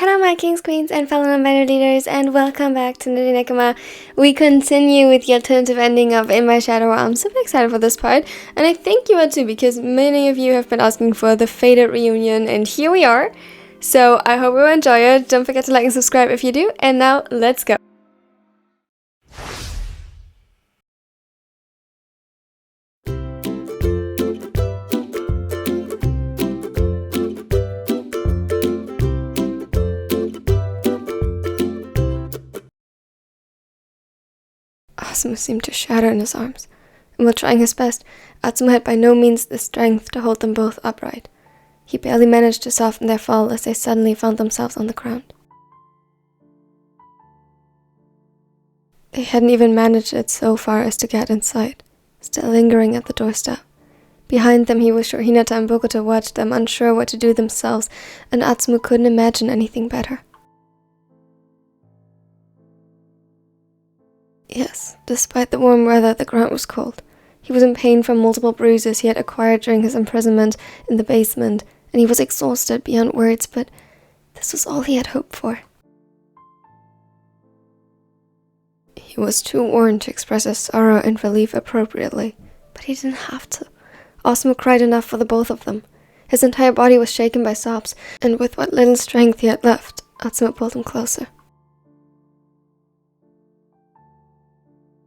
Hello my kings, queens, and fellow non-binary leaders, and welcome back to Nitty Nekama. We continue with the alternative ending of In My Shadow. I'm super excited for this part, and I think you are too, because many of you have been asking for the fated reunion, and here we are. So I hope you enjoy it. Don't forget to like and subscribe if you do, and now let's go. Atsumu seemed to shatter in his arms, and while trying his best, Atsumu had by no means the strength to hold them both upright. He barely managed to soften their fall as they suddenly found themselves on the ground. They hadn't even managed it so far as to get inside, still lingering at the doorstep. Behind them he was sure Hinata and Bokuto watched them, unsure what to do themselves, and Atsumu couldn't imagine anything better. Yes, despite the warm weather, the ground was cold. He was in pain from multiple bruises he had acquired during his imprisonment in the basement, and he was exhausted beyond words, but this was all he had hoped for. He was too worn to express his sorrow and relief appropriately, but he didn't have to. Atsumu cried enough for the both of them. His entire body was shaken by sobs, and with what little strength he had left, Atsumu pulled him closer.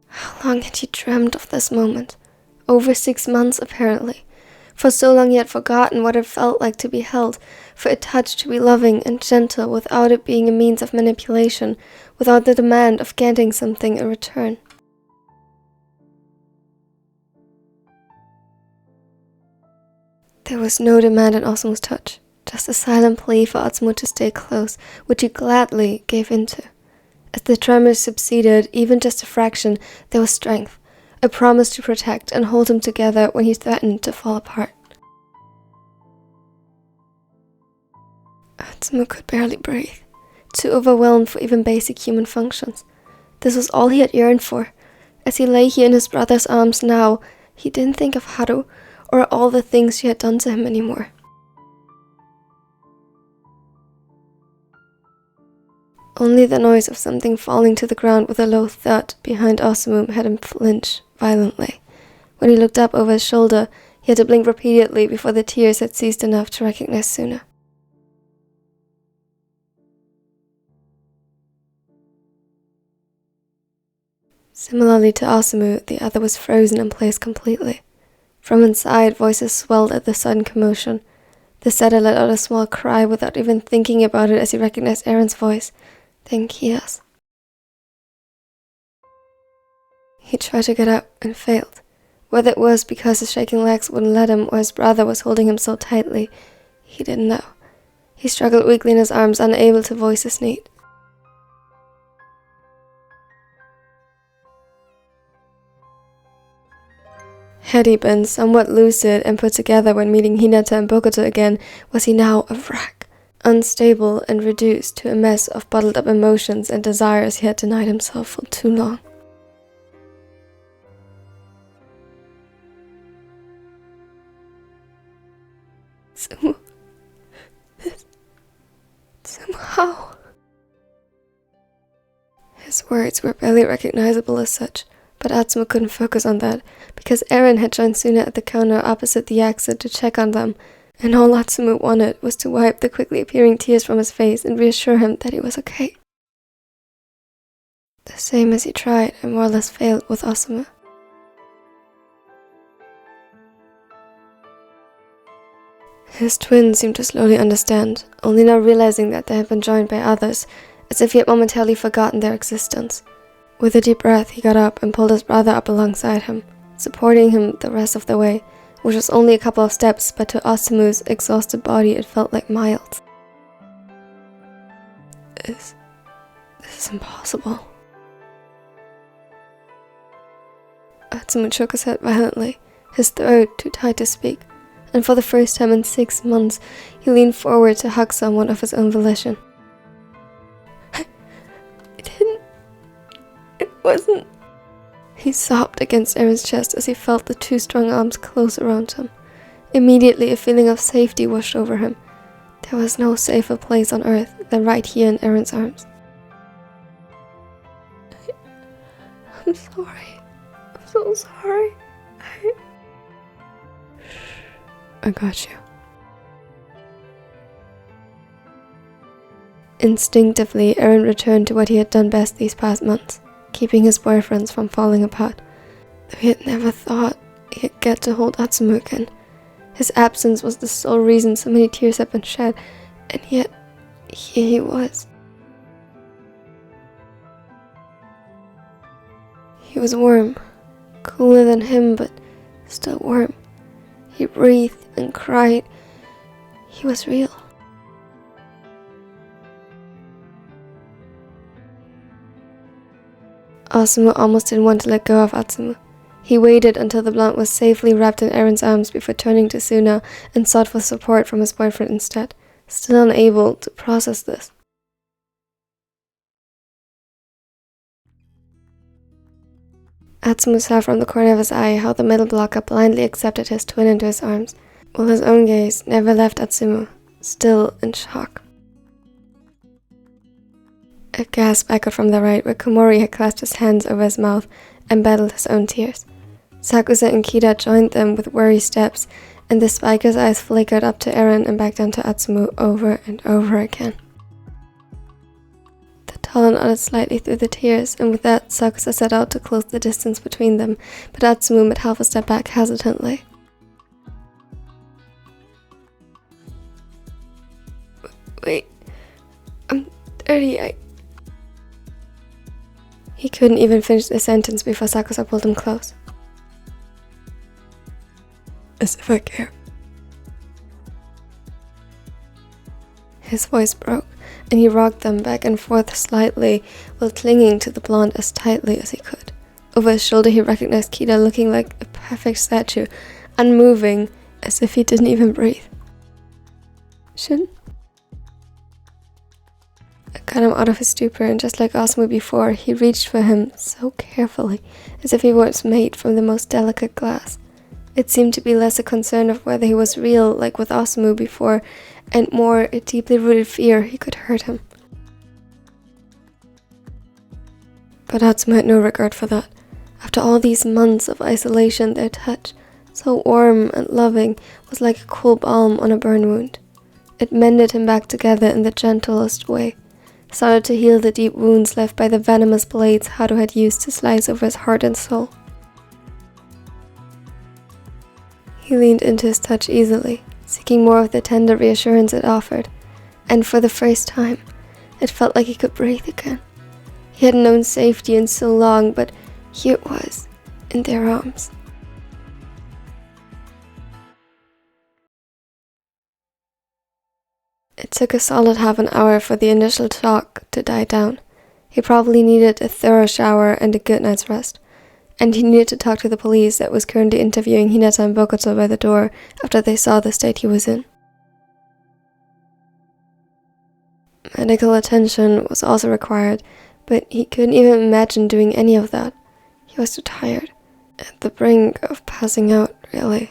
How long had he dreamed of this moment? Over 6 months, apparently. For so long he had forgotten what it felt like to be held, for a touch to be loving and gentle without it being a means of manipulation, without the demand of getting something in return. There was no demand in Asumu's touch, just a silent plea for Atsumu to stay close, which he gladly gave into. As the tremors subsided, even just a fraction, there was strength, a promise to protect and hold him together when he threatened to fall apart. Atsumu could barely breathe, too overwhelmed for even basic human functions. This was all he had yearned for. As he lay here in his brother's arms now, he didn't think of Haru or all the things she had done to him anymore. Only the noise of something falling to the ground with a low thud behind Atsumu had him flinch violently. When he looked up over his shoulder, he had to blink repeatedly before the tears had ceased enough to recognize Suna. Similarly to Atsumu, the other was frozen in place completely. From inside, voices swelled at the sudden commotion. The setter let out a small cry without even thinking about it as he recognized Aaron's voice. Then Kia's. He tried to get up and failed. Whether it was because his shaking legs wouldn't let him or his brother was holding him so tightly, he didn't know. He struggled weakly in his arms, unable to voice his need. Had he been somewhat lucid and put together when meeting Hinata and Bokuto again, was he now a wreck, unstable and reduced to a mess of bottled up emotions and desires he had denied himself for too long? Somehow. His words were barely recognizable as such, but Atsumu couldn't focus on that, because Aaron had joined Suna at the counter opposite the exit to check on them, and all Atsumu wanted was to wipe the quickly appearing tears from his face and reassure him that he was okay. The same as he tried and more or less failed with Atsumu. His twin seemed to slowly understand, only now realizing that they had been joined by others, as if he had momentarily forgotten their existence. With a deep breath, he got up and pulled his brother up alongside him, supporting him the rest of the way, which was only a couple of steps, but to Asumu's exhausted body it felt like miles. This is impossible. Atsumu shook his head violently, his throat too tight to speak, and for the first time in 6 months, he leaned forward to hug someone of his own volition. It wasn't. He sobbed against Aaron's chest as he felt the two strong arms close around him. Immediately, a feeling of safety washed over him. There was no safer place on earth than right here in Eren's arms. I'm sorry. I'm so sorry. I got you. Instinctively, Eren returned to what he had done best these past months, keeping his boyfriends from falling apart. Though he had never thought he'd get to hold Atsumu again. His absence was the sole reason so many tears had been shed, and yet, here he was. He was warm, cooler than him, but still warm. He breathed and cried. He was real. Atsumu almost didn't want to let go of Atsumu. He waited until the blonde was safely wrapped in Eren's arms before turning to Suna and sought for support from his boyfriend instead, still unable to process this. Atsumu saw from the corner of his eye how the middle blocker blindly accepted his twin into his arms, while his own gaze never left Atsumu, still in shock. A gasp echoed from the right, where Komori had clasped his hands over his mouth and battled his own tears. Sakusa and Kida joined them with wary steps, and the spiker's eyes flickered up to Eren and back down to Atsumu over and over again. The tall nodded slightly through the tears, and with that, Sakusa set out to close the distance between them, but Atsumu made half a step back hesitantly. Wait, I'm dirty, He couldn't even finish the sentence before Sakusa pulled him close. As if I care. His voice broke, and he rocked them back and forth slightly while clinging to the blonde as tightly as he could. Over his shoulder he recognized Kida looking like a perfect statue, unmoving, as if he didn't even breathe. Shin? I got him out of his stupor, and just like Atsumu before, he reached for him so carefully, as if he was made from the most delicate glass. It seemed to be less a concern of whether he was real, like with Atsumu before, and more a deeply rooted fear he could hurt him. But Atsumu had no regard for that. After all these months of isolation, their touch, so warm and loving, was like a cool balm on a burn wound. It mended him back together in the gentlest way, started to heal the deep wounds left by the venomous blades Haru had used to slice over his heart and soul. He leaned into his touch easily, seeking more of the tender reassurance it offered, and for the first time, it felt like he could breathe again. He hadn't known safety in so long, but here it was, in their arms. It took a solid half an hour for the initial shock to die down. He probably needed a thorough shower and a good night's rest. And he needed to talk to the police that was currently interviewing Hinata and Bokuto by the door after they saw the state he was in. Medical attention was also required, but he couldn't even imagine doing any of that. He was too tired, at the brink of passing out, really.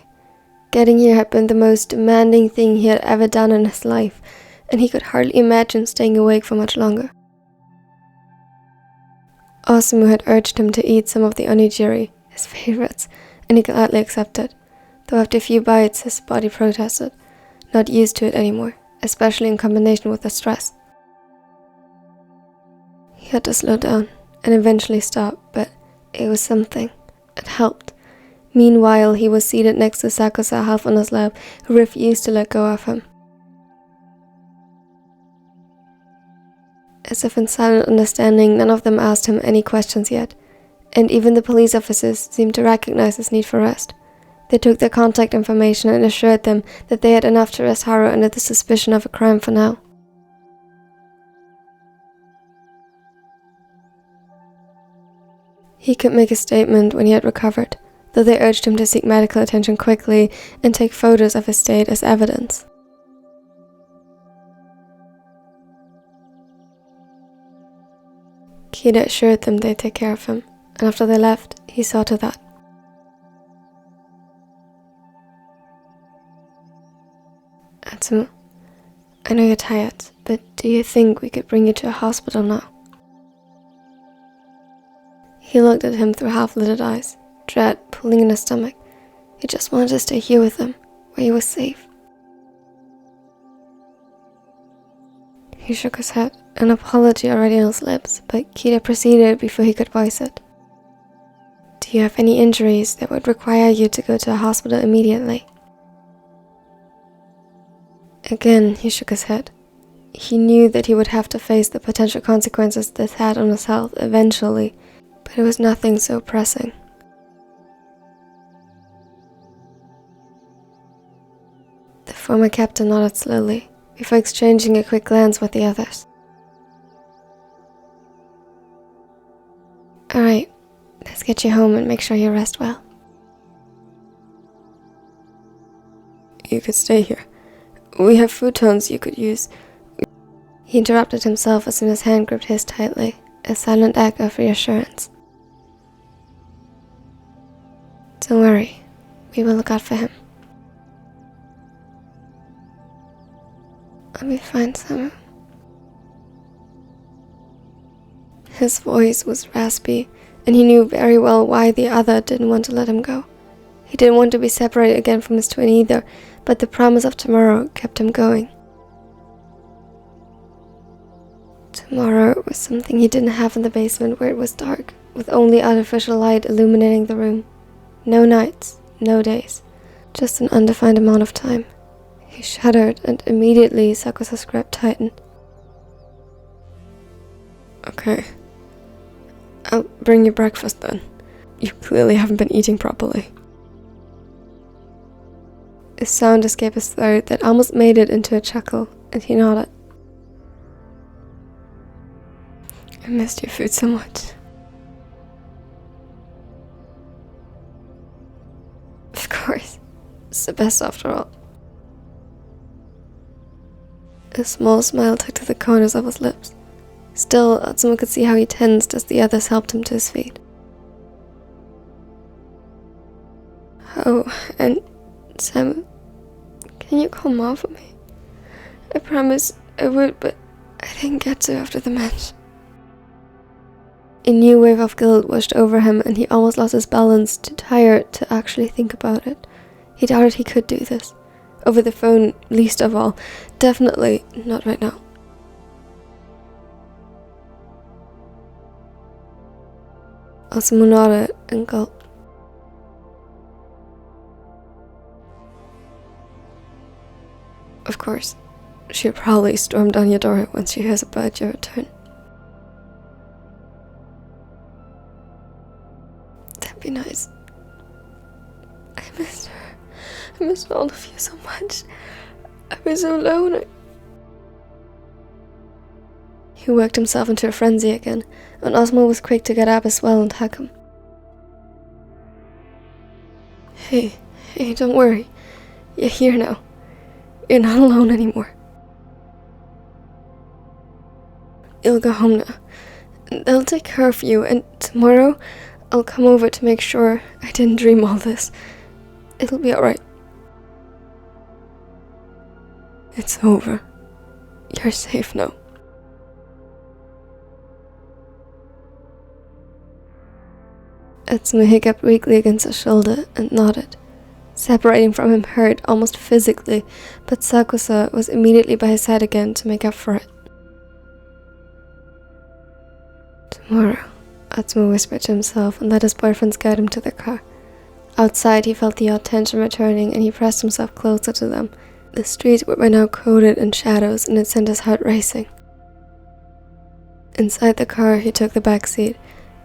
Getting here had been the most demanding thing he had ever done in his life, and he could hardly imagine staying awake for much longer. Atsumu had urged him to eat some of the onigiri, his favorites, and he gladly accepted, though after a few bites his body protested, not used to it anymore, especially in combination with the stress. He had to slow down and eventually stop, but it was something. It helped. Meanwhile, he was seated next to Sakusa, half on his lap, who refused to let go of him. As if in silent understanding, none of them asked him any questions yet, and even the police officers seemed to recognize his need for rest. They took their contact information and assured them that they had enough to arrest Haru under the suspicion of a crime for now. He could make a statement when he had recovered, though they urged him to seek medical attention quickly and take photos of his state as evidence. Kida assured them they'd take care of him, and after they left, he saw to that. Atsumu, I know you're tired, but do you think we could bring you to a hospital now? He looked at him through half-lidded eyes, dread pulling in his stomach. He just wanted to stay here with him, where he was safe. He shook his head, an apology already on his lips, but Kida proceeded before he could voice it. Do you have any injuries that would require you to go to a hospital immediately? Again, he shook his head. He knew that he would have to face the potential consequences this had on his health eventually, but it was nothing so pressing. The former captain nodded slowly, before exchanging a quick glance with the others. Alright, let's get you home and make sure you rest well. You could stay here. We have futons you could use. He interrupted himself as soon as his hand gripped his tightly, a silent act of reassurance. Don't worry, we will look out for him. I'll be fine, Samu. His voice was raspy, and he knew very well why the other didn't want to let him go. He didn't want to be separated again from his twin either, but the promise of tomorrow kept him going. Tomorrow was something he didn't have in the basement where it was dark, with only artificial light illuminating the room. No nights, no days, just an undefined amount of time. He shuddered, and immediately Sakusa's grip tightened. Okay. I'll bring you breakfast then. You clearly haven't been eating properly. A sound escaped his throat that almost made it into a chuckle, and he nodded. I missed your food so much. Of course. It's the best after all. A small smile tugged to the corners of his lips. Still, Atsumu could see how he tensed as the others helped him to his feet. Oh, and Sam, can you call Mom for me? I promised I would, but I didn't get to after the match. A new wave of guilt washed over him, and he almost lost his balance, too tired to actually think about it. He doubted he could do this. Over the phone, least of all. Definitely not right now. Atsumu nodded and gulped. Of course, she'll probably storm down your door once she hears about your return. That'd be nice. I missed her. I missed all of you so much. I was so alone. He worked himself into a frenzy again, and Atsumu was quick to get up as well and hug him. Hey, don't worry. You're here now. You're not alone anymore. You'll go home now. They'll take care of you, and tomorrow I'll come over to make sure I didn't dream all this. It'll be alright. It's over. You're safe now. Atsumu hiccuped weakly against his shoulder and nodded. Separating from him hurt almost physically, but Sakusa was immediately by his side again to make up for it. Tomorrow, Atsumu whispered to himself and let his boyfriends guide him to the car. Outside, he felt the odd tension returning, and he pressed himself closer to them. The streets were by now coated in shadows, and it sent his heart racing. Inside the car, he took the back seat,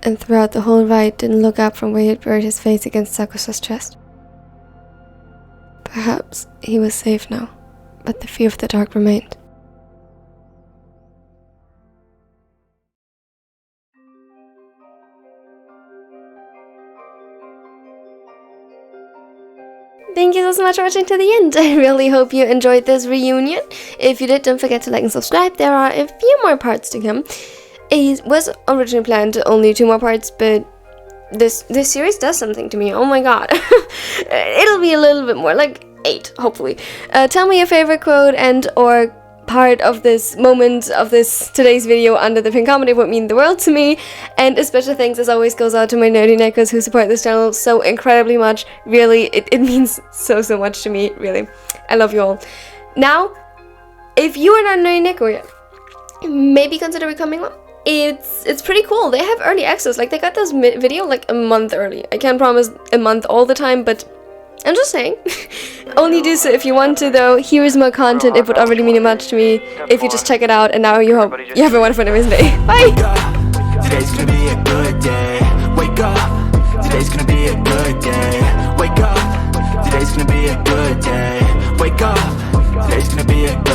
and throughout the whole ride didn't look up from where he had buried his face against Sakusa's chest. Perhaps he was safe now, but the fear of the dark remained. Thank you so much for watching to the end. I really hope you enjoyed this reunion. If you did, don't forget to like and subscribe. There are a few more parts to come. It was originally planned only 2 more parts, but this series does something to me. Oh my god. It'll be a little bit more, like 8, hopefully. Tell me your favorite quote and or part of this moment of this today's video under the pinned comment. It would mean the world to me. And a special thanks as always goes out to my nerdy neckers who support this channel so incredibly much. Really, it means so much to me, really. I love you all. Now, if you are not a nerdy necker yet, maybe consider becoming one. It's pretty cool. They have early access. Like, they got this video like a month early. I can't promise a month all the time, but I'm just saying. Only do so if you want to, though. Here is more content. It would already mean much to me if you just check it out. And now you hope you have a wonderful and amazing day. Bye! Today's gonna be a good day. Wake up. Today's gonna be a good day. Wake up. Today's gonna be a good day. Wake up. Today's gonna be a good day.